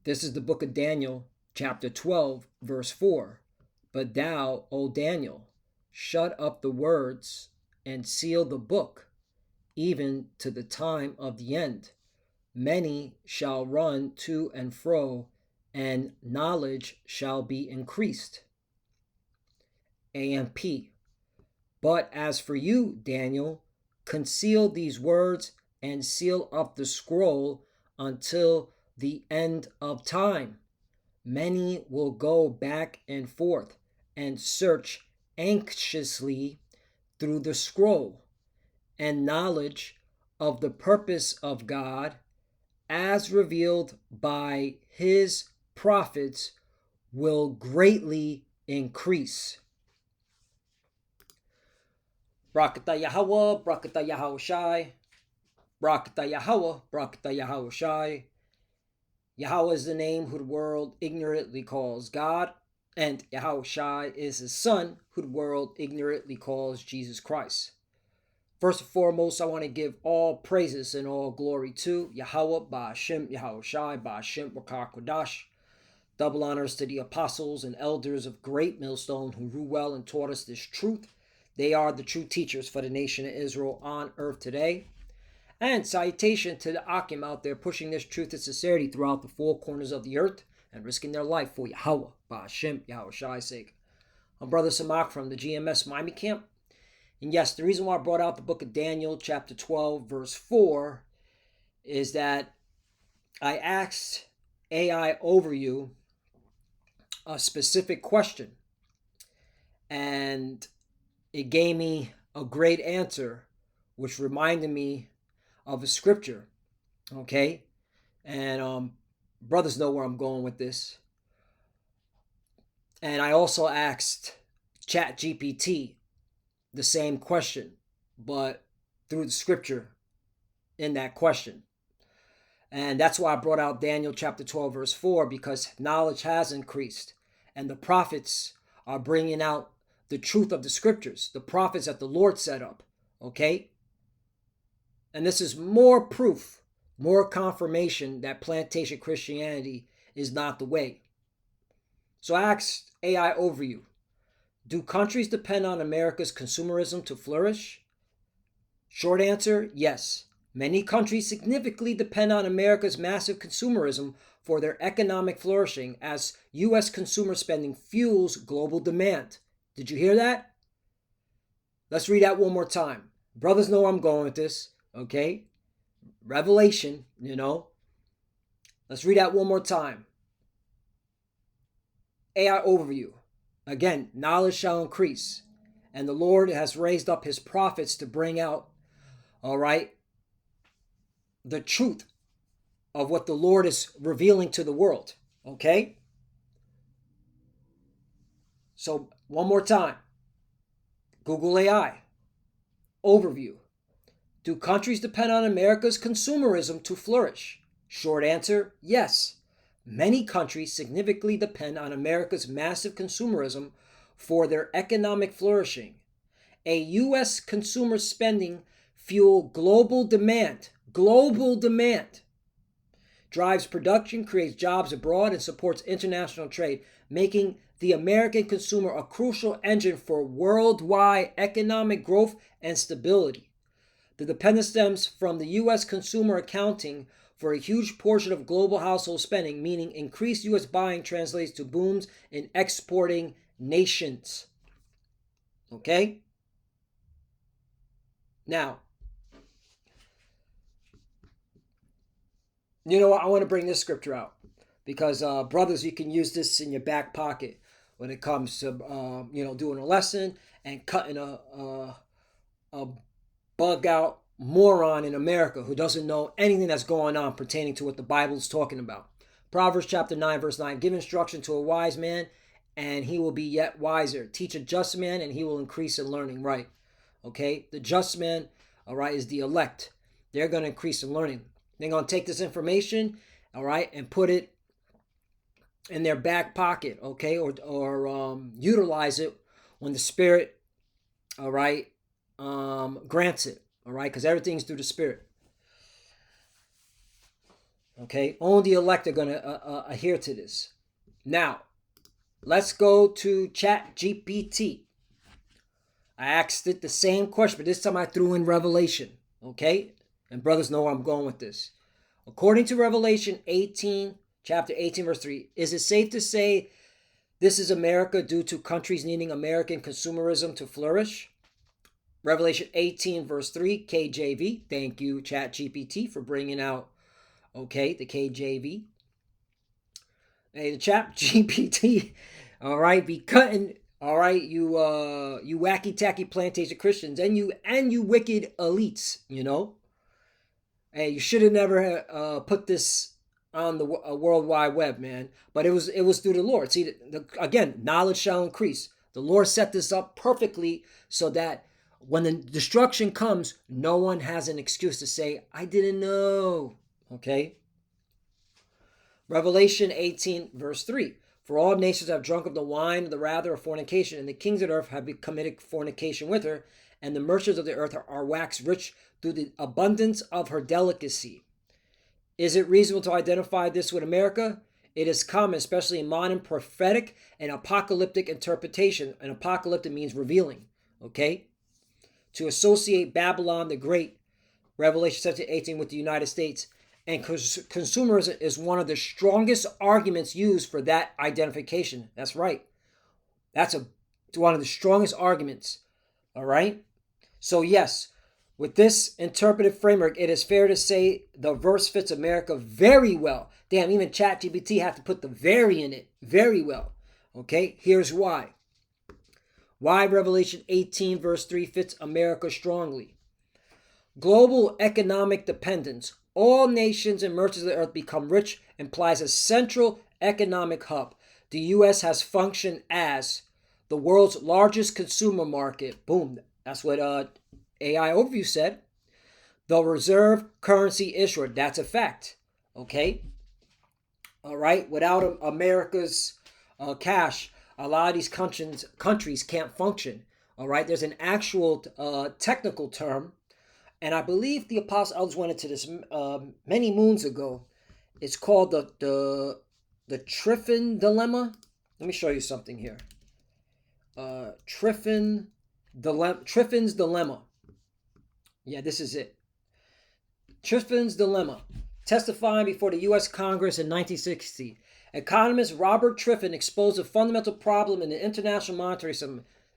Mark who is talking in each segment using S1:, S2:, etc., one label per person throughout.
S1: This is the book of Daniel, chapter 12, verse 4. But thou, O Daniel, shut up the words and seal the book, even to the time of the end. Many shall run to and fro, and knowledge shall be increased. AMP. But as for you, Daniel, conceal these words and seal up the scroll until the end of time. Many will go back and forth and search anxiously through the scroll, and knowledge of the purpose of God as revealed by his prophets will greatly increase. Brakata Yahweh, Brakata Yahushai, Brakata Yahweh, Brakata Yahushai. Yahweh is the name who the world ignorantly calls God, and Yahushai is his son, who the world ignorantly calls Jesus Christ. First and foremost, I want to give all praises and all glory to Yahweh, Ba'ashem, Yahushai, Ba'ashem, Rakar Double honors to the apostles and elders of Great Millstone who rule well and taught us this truth. They are the true teachers for the nation of Israel on earth today. And salutation to the Akim out there pushing this truth and sincerity throughout the four corners of the earth and risking their life for Yahweh, Ba'ashem, Yahushai's sake. I'm Brother Samak from the GMS Miami camp. And yes, the reason why I brought out the book of Daniel, chapter 12, verse 4, is that I asked AI Overview a specific question. And it gave me a great answer, which reminded me of a scripture. Okay? And brothers know where I'm going with this. And I also asked GPT the same question, but through the scripture in that question. And that's why I brought out Daniel chapter 12, verse 4, because knowledge has increased. And the prophets are bringing out the truth of the scriptures, the prophets that the Lord set up. Okay? And this is more proof, more confirmation that plantation Christianity is not the way. So I asked AI Overview, do countries depend on America's consumerism to flourish? Short answer, yes. Many countries significantly depend on America's massive consumerism for their economic flourishing as U.S. consumer spending fuels global demand. Did you hear that? Let's read that one more time. Brothers know where I'm going with this, okay? Revelation, Let's read that one more time. AI Overview. Again, knowledge shall increase, and the Lord has raised up his prophets to bring out, the truth of what the Lord is revealing to the world, okay? So, one more time. Google AI. Overview. Do countries depend on America's consumerism to flourish? Short answer, yes. Many countries significantly depend on America's massive consumerism for their economic flourishing. A U.S. consumer spending fuel global demand, drives production, creates jobs abroad, and supports international trade, making the American consumer a crucial engine for worldwide economic growth and stability. The dependence stems from the U.S. consumer accounting for a huge portion of global household spending, meaning increased U.S. buying translates to booms in exporting nations. Okay? Now, you know what? I want to bring this scripture out because, brothers, you can use this in your back pocket when it comes to, doing a lesson and cutting a bug out moron in America who doesn't know anything that's going on pertaining to what the Bible is talking about. Proverbs chapter 9, verse 9, give instruction to a wise man and he will be yet wiser. Teach a just man and he will increase in learning. Right. Okay. The just man, is the elect. They're going to increase in learning. They're going to take this information, and put it in their back pocket, okay, or utilize it when the Spirit, grants it, because everything's through the Spirit. Okay, only the elect are going to adhere to this. Now, let's go to Chat GPT. I asked it the same question, but this time I threw in Revelation. Okay, and brothers know where I'm going with this. According to Revelation 18, chapter 18, verse 3, is it safe to say this is America due to countries needing American consumerism to flourish? Revelation 18, verse 3, KJV. Thank you, ChatGPT, for bringing out, okay, the KJV. Hey, the ChatGPT, all right, be cutting, all right, you wacky tacky plantation Christians, and you wicked elites, you know. Hey, you should have never put this on the World Wide Web, man. But it was through the Lord. See, again, knowledge shall increase. The Lord set this up perfectly so that when the destruction comes, no one has an excuse to say, I didn't know. Okay? Revelation 18, verse 3. For all nations have drunk of the wine of the wrath of fornication, and the kings of the earth have committed fornication with her, and the merchants of the earth are waxed rich through the abundance of her delicacy. Is it reasonable to identify this with America? It is common, especially in modern prophetic and apocalyptic interpretation. And apocalyptic means revealing, okay? To associate Babylon the Great, Revelation 17:18, with the United States. And consumerism is one of the strongest arguments used for that identification. That's right. That's one of the strongest arguments, all right? So yes, with this interpretive framework, it is fair to say the verse fits America very well. Damn, even ChatGPT had to put the very in it. Very well. Okay, here's why. Why Revelation 18 verse 3 fits America strongly. Global economic dependence. All nations and merchants of the earth become rich implies a central economic hub. The U.S. has functioned as the world's largest consumer market. Boom. That's what AI Overview said. The reserve currency issuer. That's a fact. Okay. All right. Without America's cash, a lot of these countries can't function. All right. There's an actual technical term, and I believe the Apostle Elders went into this many moons ago. It's called the Triffin dilemma. Let me show you something here. Triffin's dilemma. Yeah, this is it. Triffin's dilemma. Testifying before the U.S. Congress in 1960, economist Robert Triffin exposed a fundamental problem in the international monetary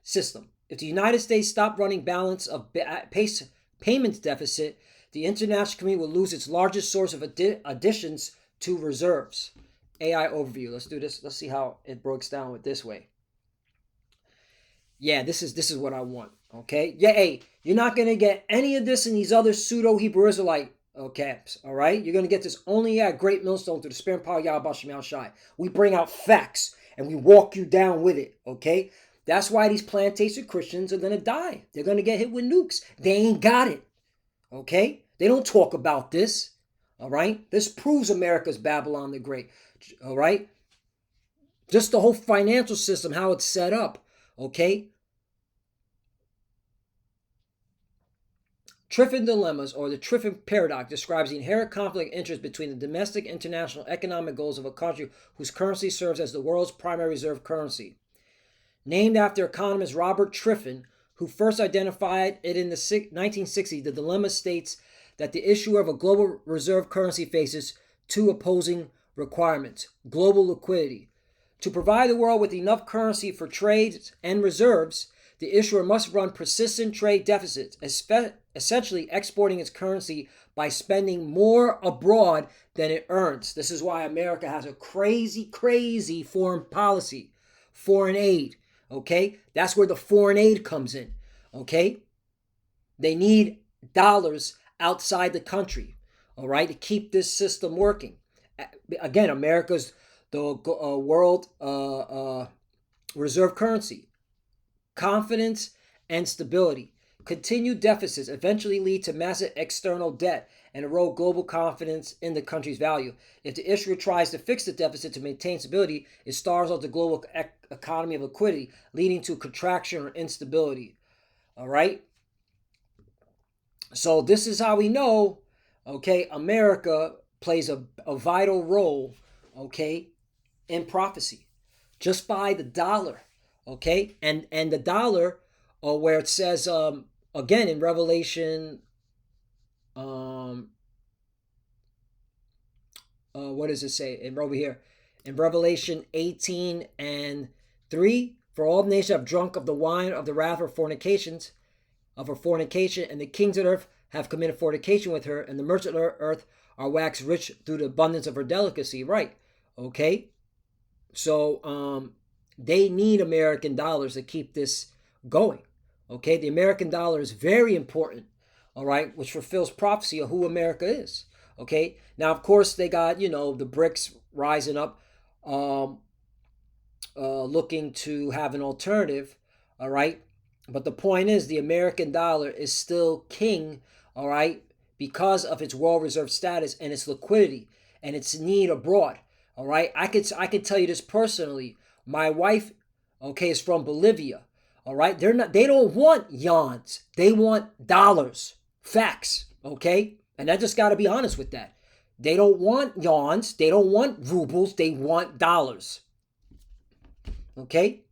S1: system. If the United States stopped running balance of payments deficit, the international community will lose its largest source of additions to reserves. AI Overview. Let's do this. Let's see how it breaks down with this way. Yeah, this is what I want. Okay. Yeah, hey, you're not gonna get any of this in these other pseudo Hebrew Israelite camps. All right, you're gonna get this only at Great Millstone through the Spirit and Power of Yahweh Shem Shai. We bring out facts and we walk you down with it. Okay. That's why these plantation Christians are gonna die. They're gonna get hit with nukes. They ain't got it. Okay. They don't talk about this. All right. This proves America's Babylon the Great. All right. Just the whole financial system, how it's set up. Okay. Triffin dilemmas, or the Triffin paradox, describes the inherent conflict of interest between the domestic and international economic goals of a country whose currency serves as the world's primary reserve currency. Named after economist Robert Triffin, who first identified it in the 1960s, the dilemma states that the issuer of a global reserve currency faces two opposing requirements: global liquidity. To provide the world with enough currency for trade and reserves, the issuer must run persistent trade deficits, essentially exporting its currency by spending more abroad than it earns. This is why America has a crazy, crazy foreign policy, foreign aid. Okay, that's where the foreign aid comes in. Okay, they need dollars outside the country. All right, to keep this system working. Again, America's the world reserve currency. Confidence and stability. Continued deficits eventually lead to massive external debt and erode global confidence in the country's value. If the issuer tries to fix the deficit to maintain stability, it starves out the global economy of liquidity, leading to contraction or instability. All right? So this is how we know, okay, America plays a vital role, okay, in prophecy, just by the dollar, okay, and the dollar, where it says, again in Revelation, um, what does it say in over here in Revelation 18:3? For all nations have drunk of the wine of the wrath of fornications, of her fornication, and the kings of the earth have committed fornication with her, and the merchants of the earth are waxed rich through the abundance of her delicacy. Right? Okay. So they need American dollars to keep this going. Okay, the American dollar is very important. All right, which fulfills prophecy of who America is. Okay, now of course they got the BRICS rising up, um, looking to have an alternative. All right, but the point is the American dollar is still king. All right, because of its world reserve status and its liquidity and its need abroad. All right, I could tell you this personally. My wife, okay, is from Bolivia. All right, they don't want yawns. They want dollars. Facts. Okay, and I just got to be honest with that. They don't want yawns. They don't want rubles. They want dollars. Okay,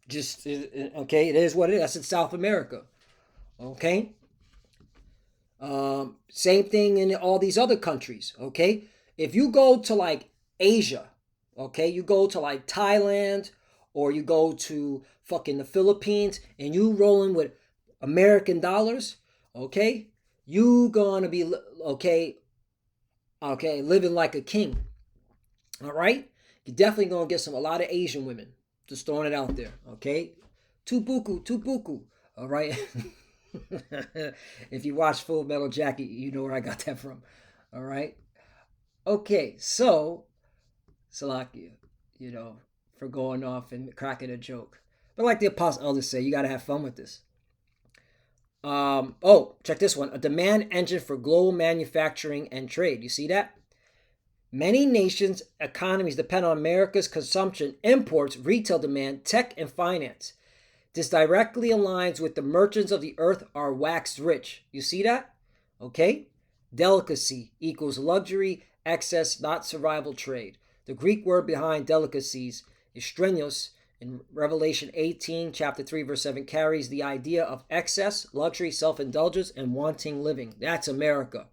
S1: just okay. It is what it is. That's in South America. Okay. Same thing in all these other countries. Okay, if you go to like Asia, okay, you go to like Thailand, or you go to fucking the Philippines, and you rolling with American dollars, okay, you gonna be okay, living like a king. All right, you're definitely gonna get a lot of Asian women. Just throwing it out there. Okay, tubuku, tubuku. All right. If you watch Full Metal Jacket, you know where I got that from. All right. Okay, so Salakia, for going off and cracking a joke. But like the Apostle Elders say, you got to have fun with this. Check this one. A demand engine for global manufacturing and trade. You see that? Many nations' economies depend on America's consumption, imports, retail demand, tech, and finance. This directly aligns with the merchants of the earth are waxed rich. You see that? Okay? Delicacy equals luxury, excess, not survival trade. The Greek word behind delicacies is strenuous. In Revelation 18, chapter 3, verse 7, carries the idea of excess, luxury, self-indulgence, and wanting living. That's America.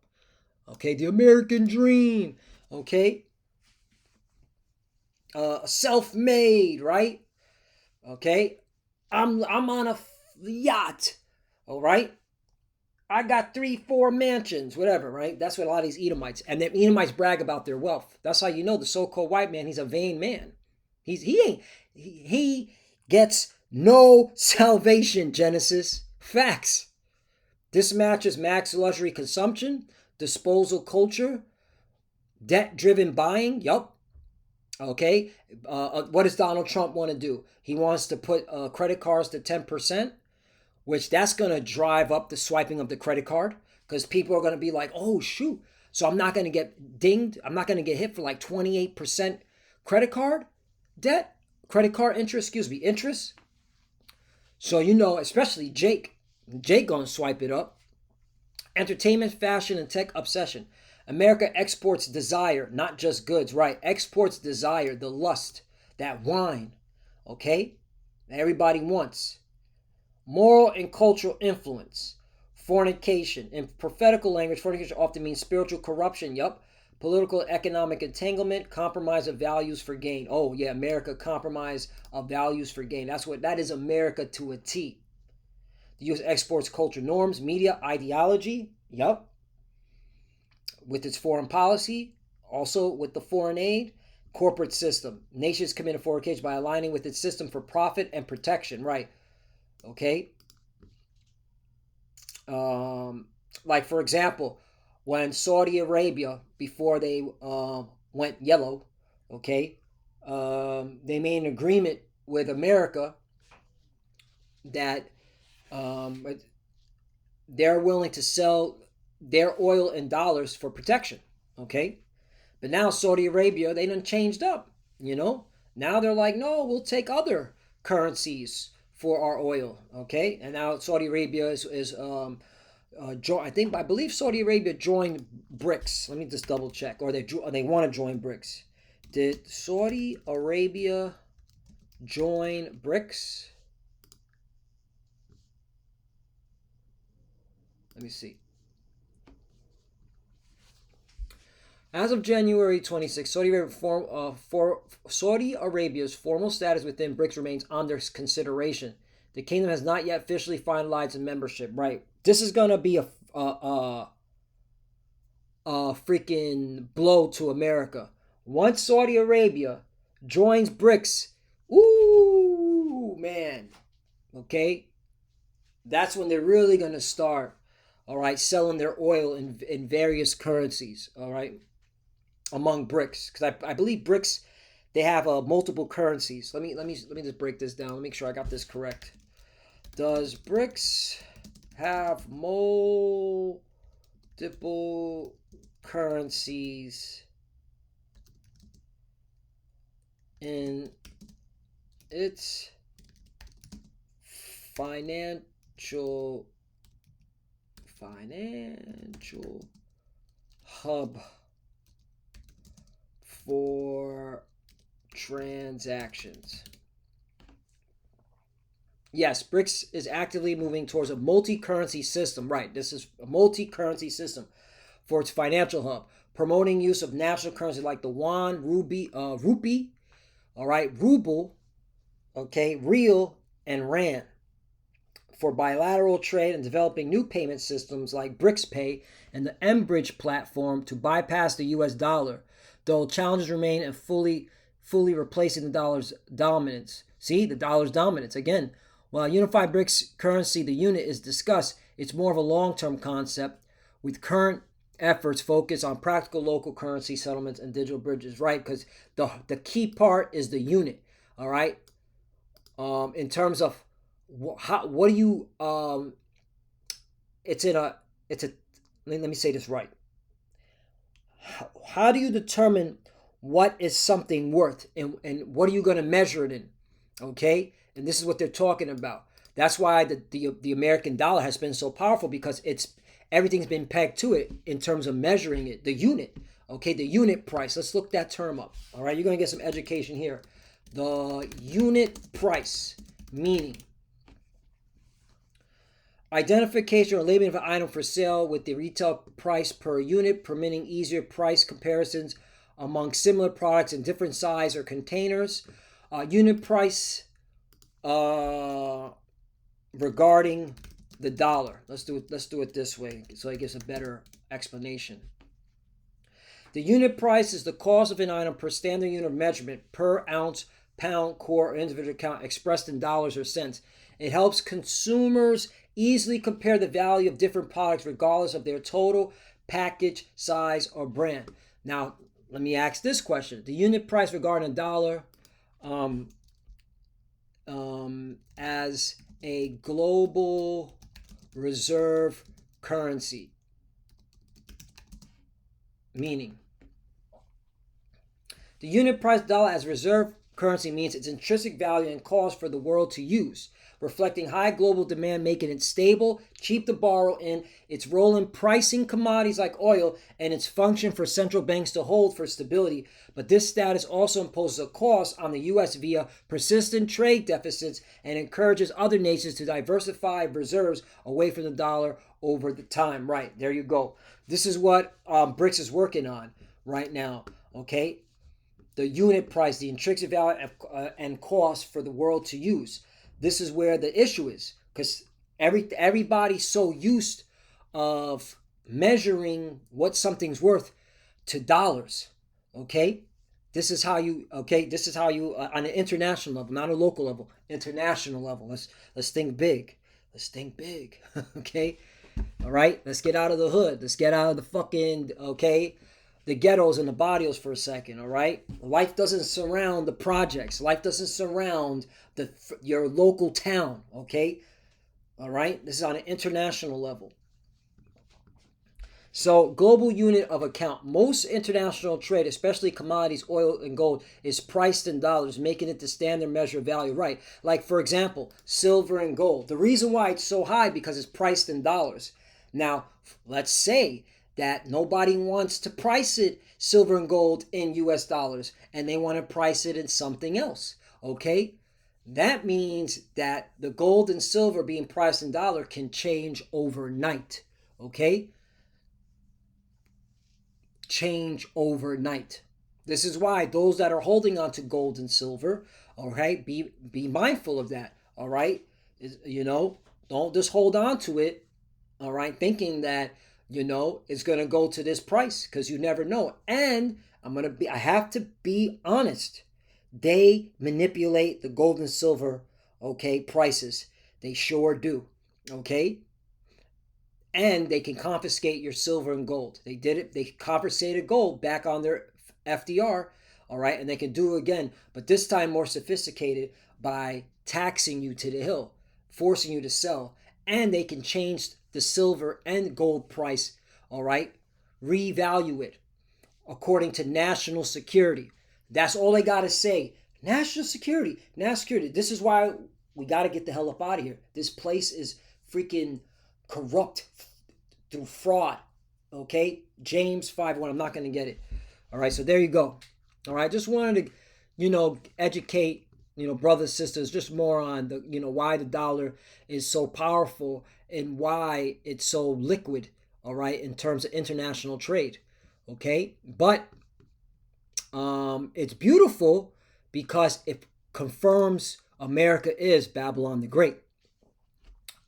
S1: Okay? The American dream. Okay? Self-made, right? Okay? I'm on a yacht, all right? I got 3-4 mansions, whatever, right? That's what a lot of these Edomites, and then Edomites brag about their wealth. That's how you know the so-called white man, he's a vain man. He gets no salvation, Genesis. Facts. This matches max luxury consumption, disposal culture, debt-driven buying. Yup. Okay, what does Donald Trump want to do? He wants to put credit cards to 10%, which that's going to drive up the swiping of the credit card, because people are going to be like, oh, shoot. So I'm not going to get dinged. I'm not going to get hit for like 28% credit card debt, interest. So, especially Jake going to swipe it up. Entertainment, fashion, and tech obsession. America exports desire, not just goods, right? Exports desire, the lust, that wine, okay? That everybody wants. Moral and cultural influence, fornication. In prophetical language, fornication often means spiritual corruption, yup. Political, economic entanglement, compromise of values for gain. Oh, yeah, America compromise of values for gain. That is America to a T. The U.S. exports culture norms, media, ideology, yup. With its foreign policy, also with the foreign aid, corporate system. Nations commit fornication by aligning with its system for profit and protection, right? Okay. Like for example, when Saudi Arabia, before they went yellow, okay, they made an agreement with America that they're willing to sell their oil in dollars for protection, okay? But now Saudi Arabia, they done changed up, Now they're like, no, we'll take other currencies for our oil, okay? And now Saudi Arabia is I believe Saudi Arabia joined BRICS. Let me just double check. Or they want to join BRICS. Did Saudi Arabia join BRICS? Let me see. As of January 26, Saudi Arabia's formal status within BRICS remains under consideration. The kingdom has not yet officially finalized a membership. Right. This is gonna be a freaking blow to America. Once Saudi Arabia joins BRICS, ooh man, okay, that's when they're really gonna start, all right, selling their oil in various currencies, all right, among BRICS, because I believe BRICS, they have multiple currencies. Let me just break this down. Let me make sure I got this correct. Does BRICS have multiple currencies in its financial hub for transactions? Yes, BRICS is actively moving towards a multi-currency system. Right, this is a multi-currency system for its financial hub, promoting use of national currency like the yuan, rupee, all right, ruble, okay, real, and rand for bilateral trade, and developing new payment systems like BRICS Pay and the mBridge platform to bypass the US dollar, though challenges remain in fully replacing the dollar's dominance. See, the dollar's dominance again. While unified BRICS currency, the unit, is discussed, it's more of a long-term concept, with current efforts focused on practical local currency settlements and digital bridges, right? Because the key part is the unit, all right? In terms of what do you it's a let me say this right. How do you determine what is something worth, and what are you going to measure it in? Okay, and this is what they're talking about. That's why the American dollar has been so powerful, because everything's been pegged to it in terms of measuring it, the unit. Okay, the unit price. Let's look that term up. All right, you're going to get some education here. The unit price, meaning identification or labeling of an item for sale with the retail price per unit, permitting easier price comparisons among similar products in different size or containers. Unit price regarding the dollar. Let's do it this way so it gives a better explanation. The unit price is the cost of an item per standard unit of measurement, per ounce, pound, quart, or individual count, expressed in dollars or cents. It helps consumers easily compare the value of different products regardless of their total, package, size, or brand. Now, let me ask this question. The unit price regarding a dollar as a global reserve currency, meaning the unit price dollar as reserve currency means its intrinsic value and cost for the world to use, reflecting high global demand, making it stable, cheap to borrow in, its role in pricing commodities like oil, and its function for central banks to hold for stability. But this status also imposes a cost on the U.S. via persistent trade deficits, and encourages other nations to diversify reserves away from the dollar over the time. Right, there you go. This is what BRICS is working on right now, okay? The unit price, the intrinsic value and cost for the world to use. This is where the issue is, because everybody's so used of measuring what something's worth to dollars. Okay, this is how you on an international level, not a local level, international level. Let's think big. Let's think big. Okay, all right. Let's get out of the hood. Let's get out of the fucking the ghettos and the barrios for a second, all right? Life doesn't surround the projects. Life doesn't surround your local town, okay? All right? This is on an international level. So, global unit of account. Most international trade, especially commodities, oil, and gold, is priced in dollars, making it the standard measure of value, right? Like, for example, silver and gold. The reason why it's so high because it's priced in dollars. Now, let's say that nobody wants to price it silver and gold in US dollars and they want to price it in something else. Okay? That means that the gold and silver being priced in dollar can change overnight. Okay? Change overnight. This is why those that are holding on to gold and silver, all right, be mindful of that. All right? Don't just hold on to it, all right, thinking that, it's going to go to this price, because you never know. And I have to be honest. They manipulate the gold and silver, okay, prices. They sure do, okay? And they can confiscate your silver and gold. They did it. They confiscated gold back on their FDR, all right? And they can do it again, but this time more sophisticated by taxing you to the hill, forcing you to sell. And they can change the silver and gold price, all right? Revalue it according to national security. That's all they got to say. National security. National security. This is why we got to get the hell up out of here. This place is freaking corrupt through fraud. Okay? James 5:1. I'm not going to get it. All right, so there you go. All right, just wanted to, educate, brothers, sisters, just more on the, why the dollar is so powerful and why it's so liquid, all right, in terms of international trade. Okay? But it's beautiful because it confirms America is Babylon the Great.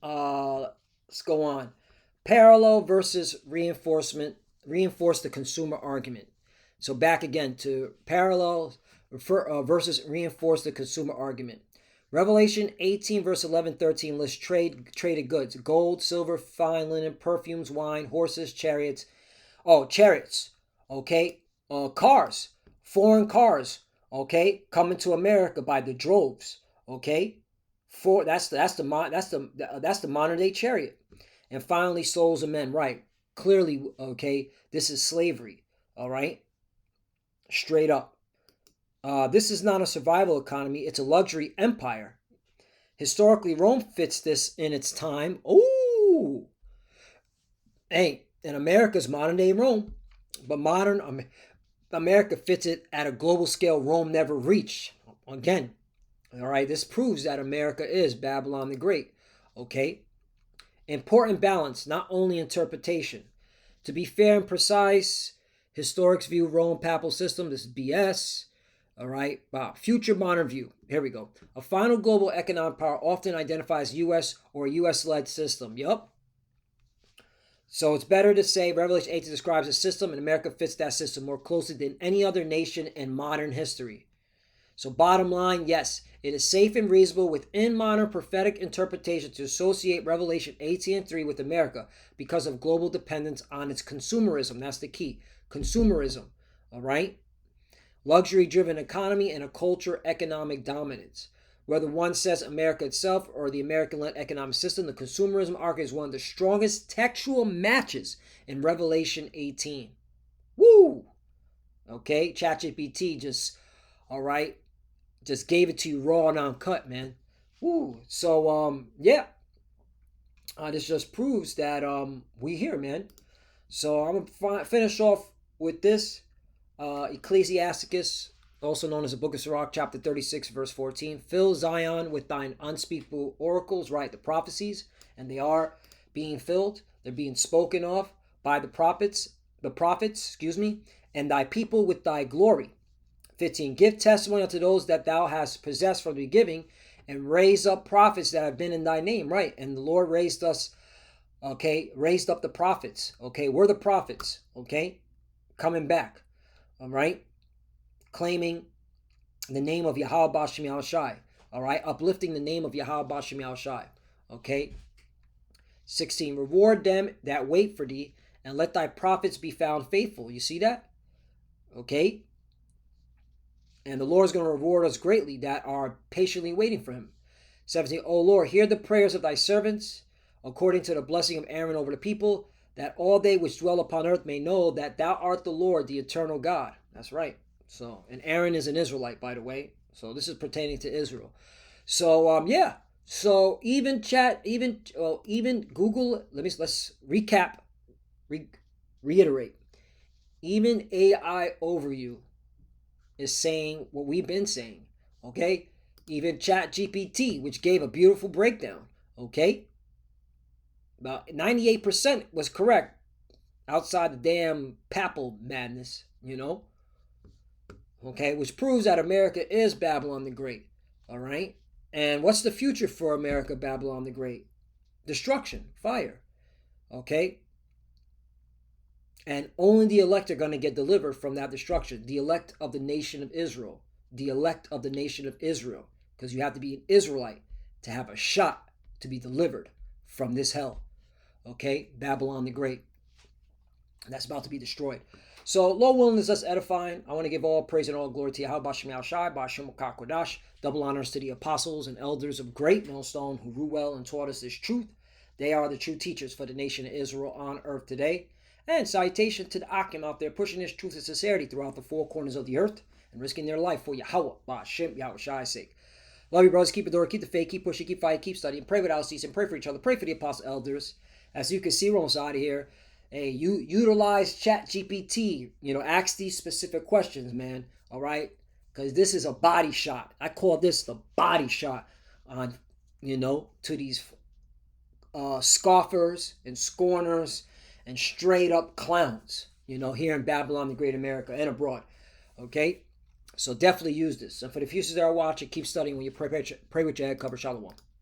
S1: Let's go on. Parallel versus reinforcement. Reinforce the consumer argument. So back again to parallel versus reinforce the consumer argument. Revelation 18 verse 11-13 lists traded goods: gold, silver, fine linen, perfumes, wine, horses, chariots. Oh, chariots. Okay, cars, foreign cars. Okay, coming to America by the droves. Okay, that's the modern day chariot. And finally, souls of men. Right, clearly. Okay, this is slavery. All right, straight up. This is not a survival economy. It's a luxury empire. Historically, Rome fits this in its time. Oh, hey, and America's modern day Rome, but modern America fits it at a global scale Rome never reached. Again, all right, this proves that America is Babylon the Great. Okay, important balance, not only interpretation. To be fair and precise, historics view Rome papal system. This is BS. All right. Wow. Future modern view. Here we go. A final global economic power often identifies U.S. or a U.S.-led system. Yup. So it's better to say Revelation 18 describes a system and America fits that system more closely than any other nation in modern history. So bottom line, yes, it is safe and reasonable within modern prophetic interpretation to associate Revelation 18:3 with America because of global dependence on its consumerism. That's the key. Consumerism. All right? Luxury-driven economy and a culture economic dominance. Whether one says America itself or the American-led economic system, the consumerism argument is one of the strongest textual matches in Revelation 18. Woo! Okay, ChatGPT just, all right, just gave it to you raw and uncut, man. Woo! So, yeah. This just proves that we here, man. So I'm going to finish off with this. Ecclesiasticus, also known as the Book of Sirach, chapter 36, verse 14. Fill Zion with thine unspeakable oracles, right? The prophecies, and they are being filled. They're being spoken of by the prophets, and thy people with thy glory. 15. Give testimony unto those that thou hast possessed from the beginning, and raise up prophets that have been in thy name, right? And the Lord raised us, okay, raised up the prophets, okay? We're the prophets, okay? Coming back. All right, claiming the name of Yahweh Bashem Yahushai. All right, uplifting the name of Yahweh Bashem Yahushai. Okay. 16. Reward them that wait for thee, and let thy prophets be found faithful. You see that? Okay. And the Lord is going to reward us greatly that are patiently waiting for him. 17. O Lord, hear the prayers of thy servants, according to the blessing of Aaron over the people, that all they which dwell upon earth may know that thou art the Lord, the eternal God. That's right. So, and Aaron is an Israelite, by the way. So this is pertaining to Israel. So, yeah. So even chat, even Google. Let's recap, re, reiterate. Even AI overview is saying what we've been saying. Okay, even Chat GPT, which gave a beautiful breakdown. Okay, about 98% was correct outside the damn papal madness. Okay, which proves that America is Babylon the Great. All right, and what's the future for America, Babylon the Great? Destruction, fire. Okay, and only the elect are going to get delivered from that destruction. The elect of the nation of Israel. The elect of the nation of Israel. Because you have to be an Israelite to have a shot to be delivered from this hell. Okay? Babylon the Great. That's about to be destroyed. So, Lord willing, is us edifying. I want to give all praise and all glory to Yahweh Bashem Yahushai, Bashem Kodash. Double honors to the apostles and elders of great millstone who grew well and taught us this truth. They are the true teachers for the nation of Israel on earth today. And salutation to the Akim out there pushing this truth and sincerity throughout the four corners of the earth and risking their life for Yahweh Bashem Yahushai's sake. Love you, brothers. Keep the door, keep the faith, keep pushing, keep fighting, keep studying. Pray without ceasing. Pray for each other. Pray for the apostle elders. As you can see, we're almost out of here. Hey, you utilize Chat GPT. Ask these specific questions, man. All right, because this is a body shot. I call this the body shot on, to these scoffers and scorners and straight up clowns. Here in Babylon, the Great America, and abroad. Okay, so definitely use this. And for the futures that are watching, keep studying when you pray with your head covered. Shalom.